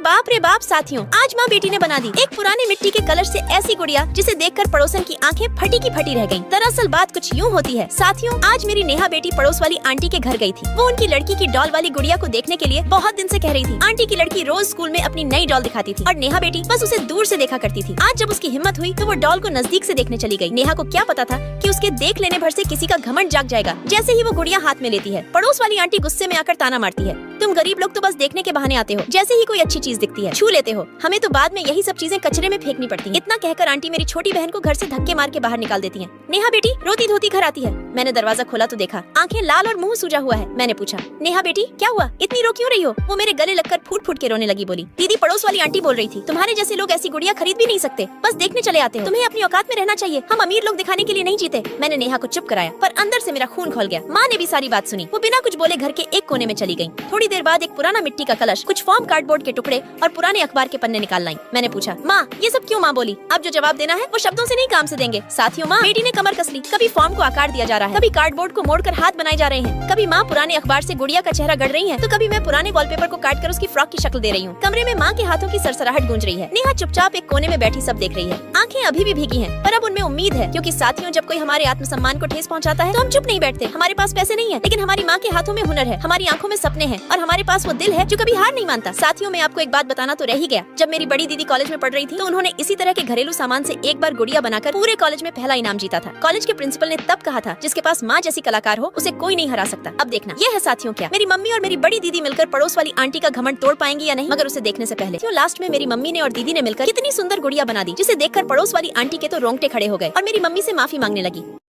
बाप रे बाप साथियों, आज माँ बेटी ने बना दी एक पुराने मिट्टी के कलश से ऐसी गुड़िया जिसे देखकर पड़ोसन की आंखें फटी की फटी रह गईं। दरअसल बात कुछ यूँ होती है साथियों, आज मेरी नेहा बेटी पड़ोस वाली आंटी के घर गई थी। वो उनकी लड़की की डॉल वाली गुड़िया को देखने के लिए बहुत दिन से कह रही थी। आंटी की लड़की रोज स्कूल में अपनी नई डॉल दिखाती थी और नेहा बेटी बस उसे दूर से देखा करती थी। आज जब उसकी हिम्मत हुई तो वो डॉल को नजदीक से देखने चली गई। नेहा को क्या पता था कि उसके देख लेने भर से किसी का घमंड जाग जाएगा। जैसे ही वो गुड़िया हाथ में लेती है, पड़ोस वाली आंटी गुस्से में आकर ताना मारती है, तुम गरीब लोग तो बस देखने के बहाने आते हो, जैसे ही कोई अच्छी चीज दिखती है छू लेते हो, हमें तो बाद में यही सब चीजें कचरे में फेंकनी पड़ती हैं। इतना कहकर आंटी मेरी छोटी बहन को घर से धक्के मार के बाहर निकाल देती हैं। नेहा बेटी रोती धोती घर आती है। मैंने दरवाजा खोला तो देखा आंखें लाल और मुंह सूजा हुआ है। मैंने पूछा, नेहा बेटी क्या हुआ, इतनी रो क्यों रही हो? वो मेरे गले लगकर फूट फूट के रोने लगी। बोली, दीदी पड़ोस वाली आंटी बोल रही थी तुम्हारे जैसे लोग ऐसी गुड़िया खरीद भी नहीं सकते, बस देखने चले आते हो, तुम्हें अपनी औकात में रहना चाहिए, हम अमीर लोग दिखाने के लिए नहीं जीते। मैंने नेहा को चुप कराया पर अंदर से मेरा खून खौल गया। माँ ने भी सारी बात सुनी। वो बिना कुछ बोले घर के एक कोने में चली गयी। थोड़ी देर बाद एक पुराना मिट्टी का कलश, कुछ फॉर्म कार्डबोर्ड के टुकड़े और पुराने अखबार के पन्ने निकाल लाई। मैंने पूछा, माँ ये सब क्यों? माँ बोली, अब जो जवाब देना है वो शब्दों से नहीं काम से देंगे। साथियों माँ बेटी ने कमर कस ली। कभी फॉर्म को आकार दिया जा रहा है, कभी कार्डबोर्ड को मोड़कर हाथ बनाए जा रहे हैं, कभी माँ पुराने अखबार से गुड़िया का चेहरा गढ़ रही है, तो कभी मैं पुराने वॉलपेपर को काट कर उसकी फ्रॉक की शक्ल दे रही हूँ। कमरे में माँ के हाथों की सरसराहट गूंज रही है। नेहा चुपचाप एक कोने में बैठी सब देख रही है। आंखें अभी भी भीगी हैं, पर अब उनमें उम्मीद है, क्योंकि साथियों जब कोई हमारे आत्मसम्मान को ठेस पहुंचाता है तो हम चुप नहीं बैठते। हमारे पास पैसे नहीं है, लेकिन हमारी माँ के हाथों में हुनर है, हमारी आंखों में सपने हैं और हमारे पास वो दिल है जो कभी हार नहीं मानता। साथियों मैं आपको एक बात बताना तो रह ही गया। जब मेरी बड़ी दीदी कॉलेज में पढ़ रही थी तो उन्होंने इसी तरह के घरेलू सामान से एक बार गुड़िया बनाकर पूरे कॉलेज में पहला इनाम जीता था। कॉलेज के प्रिंसिपल ने तब कहा था, जिसके पास माँ जैसी कलाकार हो उसे कोई नहीं हरा सकता। अब देखना ये है साथियों, क्या मेरी मम्मी और मेरी बड़ी दीदी मिलकर पड़ोस वाली आंटी का घमंड तोड़ पाएंगी या नहीं। मगर उसे देखने से पहले क्यों लास्ट में मेरी मम्मी ने और दीदी ने मिलकर कितनी सुंदर गुड़िया बना दी, जिसे देखकर पड़ोस वाली आंटी के तो रोंगटे खड़े हो गए और मेरी मम्मी से माफी मांगने लगी।